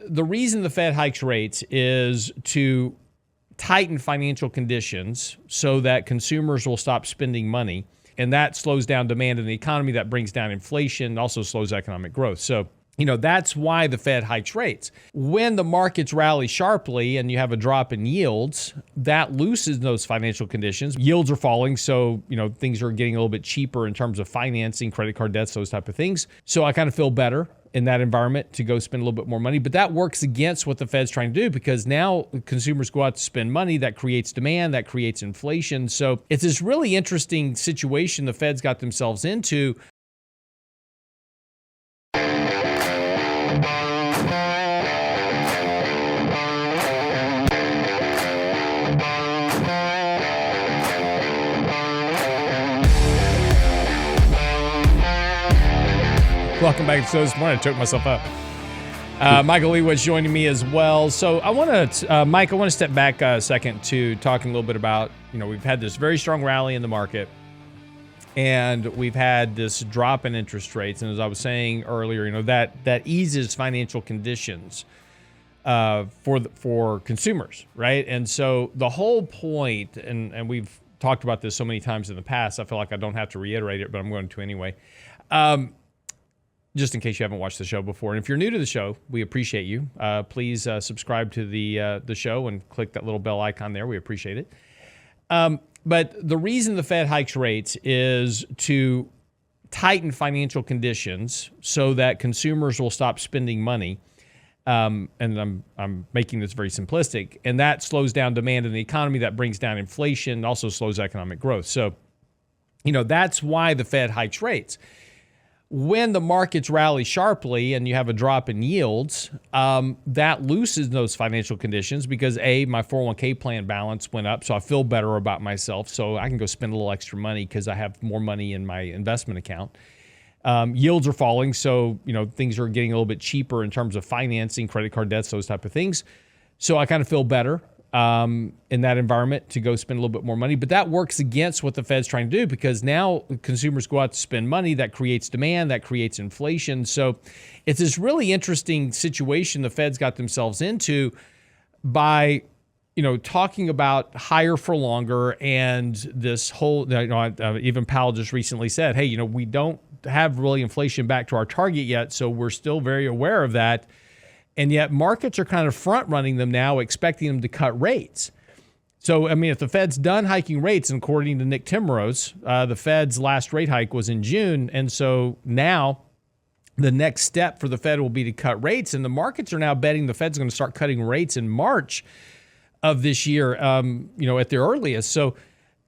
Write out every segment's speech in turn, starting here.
the reason the Fed hikes rates is to tighten financial conditions so that consumers will stop spending money. And that slows down demand in the economy. That brings down inflation, also slows economic growth. So, that's why the Fed hikes rates. When the markets rally sharply and you have a drop in yields, that loosens those financial conditions. Yields are falling, so, things are getting a little bit cheaper in terms of financing, credit card debts, those type of things. So I kind of feel better in that environment to go spend a little bit more money. But that works against what the Fed's trying to do, because now consumers go out to spend money. That creates demand, that creates inflation. So it's this really interesting situation the Fed's got themselves into. Welcome back to the show this morning. I choked myself up. Michael Lewitt's joining me as well. So I want to, Mike, I want to step back a second to talking a little bit about, we've had this very strong rally in the market, and we've had this drop in interest rates. And as I was saying earlier, that eases financial conditions for consumers, right? And so the whole point, and we've talked about this so many times in the past, I feel like I don't have to reiterate it, but I'm going to anyway. Just in case you haven't watched the show before. And if you're new to the show, we appreciate you. Please subscribe to the show and click that little bell icon there. We appreciate it. But the reason the Fed hikes rates is to tighten financial conditions so that consumers will stop spending money. And I'm making this very simplistic. And that slows down demand in the economy. That brings down inflation, also slows economic growth. So, that's why the Fed hikes rates. When the markets rally sharply and you have a drop in yields, that loosens those financial conditions because, A, my 401k plan balance went up, so I feel better about myself, so I can go spend a little extra money because I have more money in my investment account. Yields are falling, so things are getting a little bit cheaper in terms of financing, credit card debts, those type of things. So I kind of feel better in that environment to go spend a little bit more money. But that works against what the Fed's trying to do, because now consumers go out to spend money. That creates demand, that creates inflation. So it's this really interesting situation the Fed's got themselves into by, talking about higher for longer, and this whole, even Powell just recently said, hey, we don't have really inflation back to our target yet, so we're still very aware of that. And yet markets are kind of front running them now, expecting them to cut rates. So, if the Fed's done hiking rates, and according to Nick Timrose, the Fed's last rate hike was in June. And so now the next step for the Fed will be to cut rates. And the markets are now betting the Fed's going to start cutting rates in March of this year, at the earliest. So,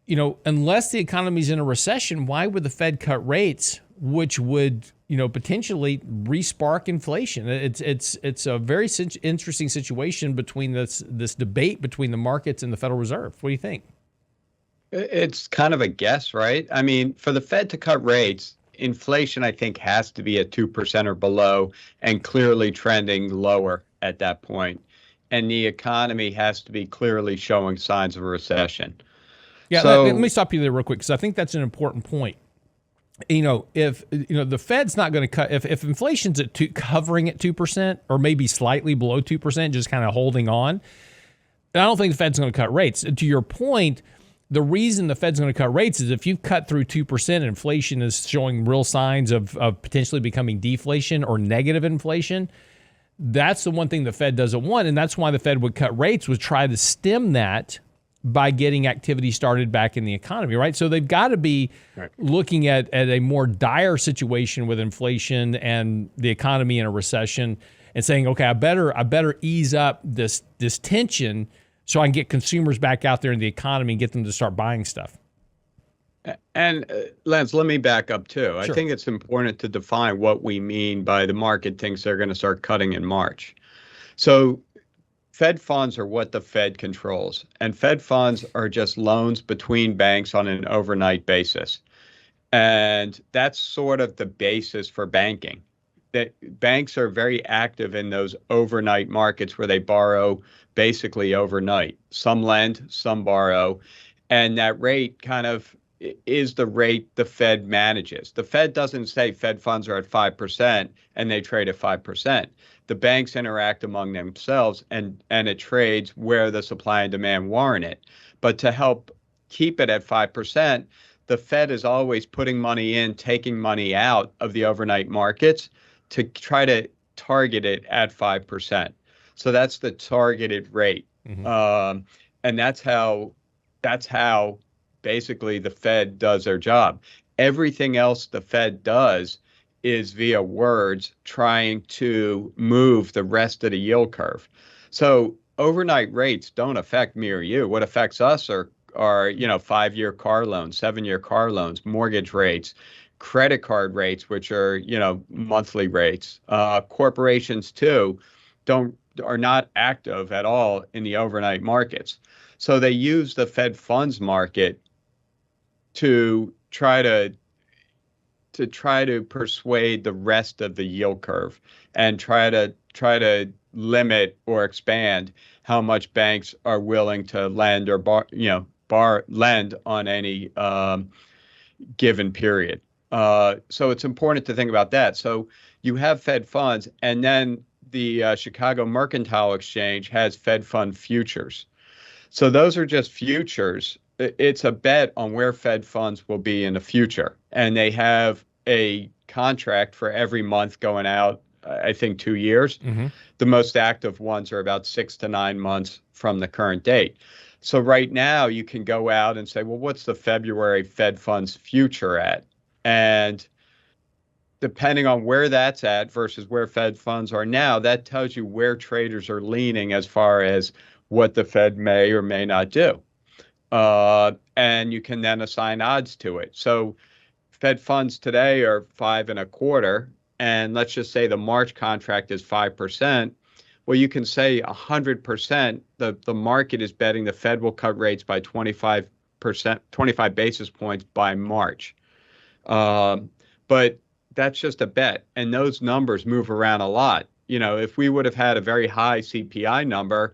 unless the economy's in a recession, why would the Fed cut rates, which would potentially re-spark inflation? It's a very interesting situation between this debate between the markets and the Federal Reserve. What do you think? It's kind of a guess, right? For the Fed to cut rates, inflation, I think, has to be at 2% or below and clearly trending lower at that point. And the economy has to be clearly showing signs of a recession. Yeah, let me stop you there real quick, because I think that's an important point. If the Fed's not going to cut, if inflation's covering at 2% or maybe slightly below 2%, just kind of holding on, then I don't think the Fed's going to cut rates. To your point, the reason the Fed's going to cut rates is if you've cut through 2%, inflation is showing real signs of potentially becoming deflation or negative inflation. That's the one thing the Fed doesn't want, and that's why the Fed would cut rates, was try to stem that by getting activity started back in the economy, right? So they've got to be looking at a more dire situation with inflation and the economy in a recession, and saying, okay, I better ease up this tension so I can get consumers back out there in the economy and get them to start buying stuff. And Lance, let me back up too. Sure. I think it's important to define what we mean by the market thinks they're going to start cutting in March. So Fed funds are what the Fed controls, and Fed funds are just loans between banks on an overnight basis. And that's sort of the basis for banking. That banks are very active in those overnight markets where they borrow basically overnight. Some lend, some borrow, and that rate kind of is the rate the Fed manages. The Fed doesn't say Fed funds are at 5% and they trade at 5%. the banks interact among themselves, and it trades where the supply and demand warrant it. But to help keep it at 5%, the Fed is always putting money in, taking money out of the overnight markets to try to target it at 5%. So that's the targeted rate. And that's how basically the Fed does their job. Everything else the Fed does is via words trying to move the rest of the yield curve. So overnight rates don't affect me or you. What affects us are 5-year car loans, 7-year car loans, mortgage rates, credit card rates, which are, monthly rates. Corporations too are not active at all in the overnight markets. So they use the Fed funds market to try to persuade the rest of the yield curve and try to limit or expand how much banks are willing to lend or lend on any given period. So it's important to think about that. So you have Fed funds, and then the Chicago Mercantile Exchange has Fed fund futures. So those are just futures. It's a bet on where Fed funds will be in the future. And they have a contract for every month going out, I think, 2 years. The most active ones are about 6 to 9 months from the current date. So right now you can go out and say, well, what's the February Fed funds future at? And depending on where that's at versus where Fed funds are now, that tells you where traders are leaning as far as what the Fed may or may not do. And you can then assign odds to it. So Fed funds today are 5.25, and let's just say the March contract is 5%. Well, you can say 100%, the market is betting the Fed will cut rates by 25 basis points by March. But that's just a bet. And those numbers move around a lot. If we would have had a very high CPI number,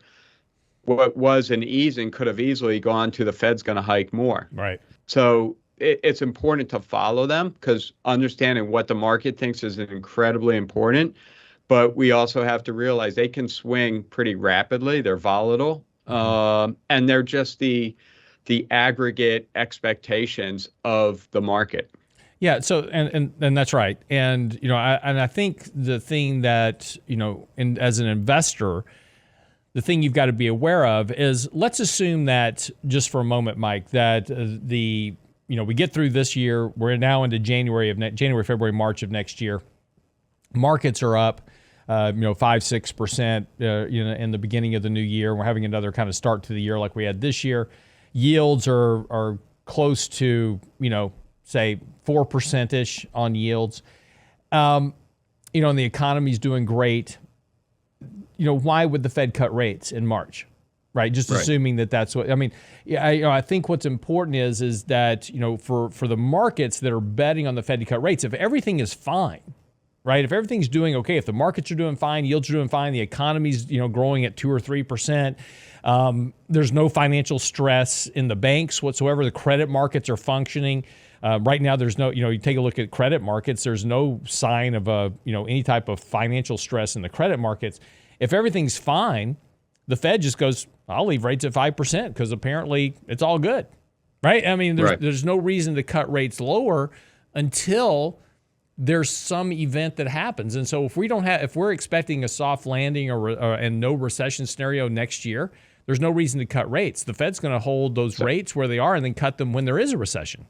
what was an easing could have easily gone to the Fed's going to hike more. Right. So it's important to follow them, because understanding what the market thinks is incredibly important. But we also have to realize they can swing pretty rapidly. They're volatile. And they're just the aggregate expectations of the market. Yeah. So, and that's right. And, I think the thing that, as an investor, the thing you've got to be aware of is, let's assume that, just for a moment, Mike, that we get through this year. We're now into January, February, March of next year. Markets are up, 5-6%, in the beginning of the new year. We're having another kind of start to the year like we had this year. Yields are close to, say 4%-ish on yields. And the economy's doing great. Why would the Fed cut rates in March? Right. Just assuming that's what, I think what's important is that, for the markets that are betting on the Fed to cut rates, if everything is fine, right? If everything's doing okay, if the markets are doing fine, yields are doing fine, the economy's, growing at 2 or 3%, there's no financial stress in the banks whatsoever. The credit markets are functioning. Right now, there's no, you take a look at credit markets, there's no sign of any type of financial stress in the credit markets. If everything's fine, the Fed just goes, I'll leave rates at 5% because apparently it's all good, right? There's no reason to cut rates lower until there's some event that happens. And so if we're expecting a soft landing and no recession scenario next year, there's no reason to cut rates. The Fed's going to hold those rates where they are and then cut them when there is a recession.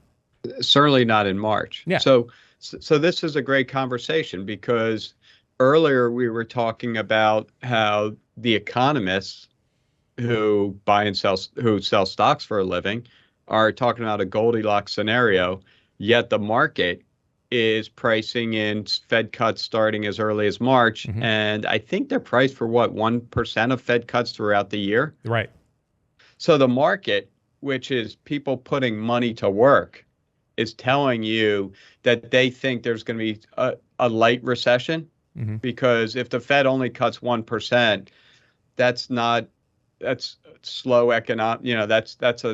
Certainly not in March. Yeah. So this is a great conversation, because earlier we were talking about how the economists who sell stocks for a living are talking about a Goldilocks scenario, yet the market is pricing in Fed cuts starting as early as March. And I think they're priced for 1% of Fed cuts throughout the year. Right. So the market, which is people putting money to work, is telling you that they think there's going to be a light recession, because if the Fed only cuts 1%, that's slow economic, that's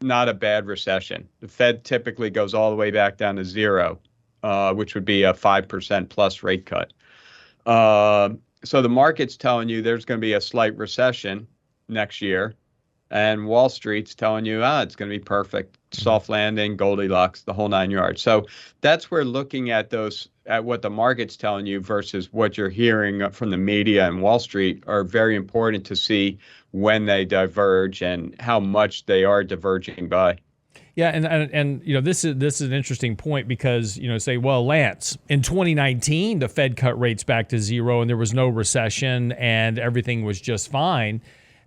not a bad recession. The Fed typically goes all the way back down to zero, which would be a 5% plus rate cut. So the market's telling you there's going to be a slight recession next year, and Wall Street's telling you, it's going to be perfect, soft landing, Goldilocks, the whole 9 yards. So that's where looking at what the market's telling you versus what you're hearing from the media and Wall Street are very important to see when they diverge and how much they are diverging by. Yeah, and this is an interesting point because say, well, Lance, in 2019 the Fed cut rates back to zero and there was no recession and everything was just fine.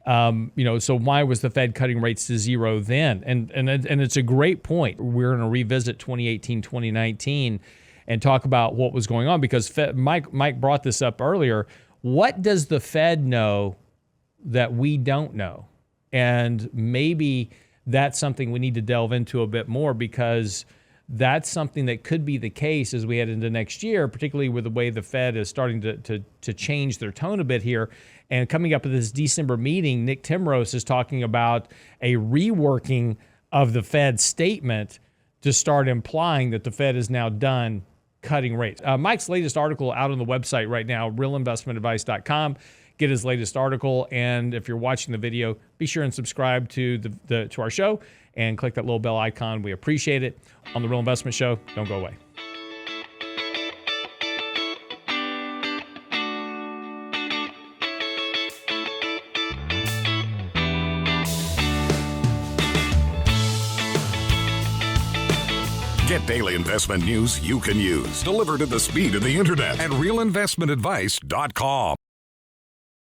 So why was the Fed cutting rates to zero then? And it's a great point. We're going to revisit 2018, 2019 and talk about what was going on because Mike brought this up earlier. What does the Fed know that we don't know? And maybe that's something we need to delve into a bit more because that's something that could be the case as we head into next year, particularly with the way the Fed is starting to change their tone a bit here. And coming up at this December meeting, Nick Timrose is talking about a reworking of the Fed statement to start implying that the Fed is now done cutting rates. Mike's latest article out on the website right now, realinvestmentadvice.com. Get his latest article, and if you're watching the video, be sure and subscribe to to our show and click that little bell icon. We appreciate it. On the Real Investment Show, don't go away. Get daily investment news you can use, delivered at the speed of the internet at realinvestmentadvice.com.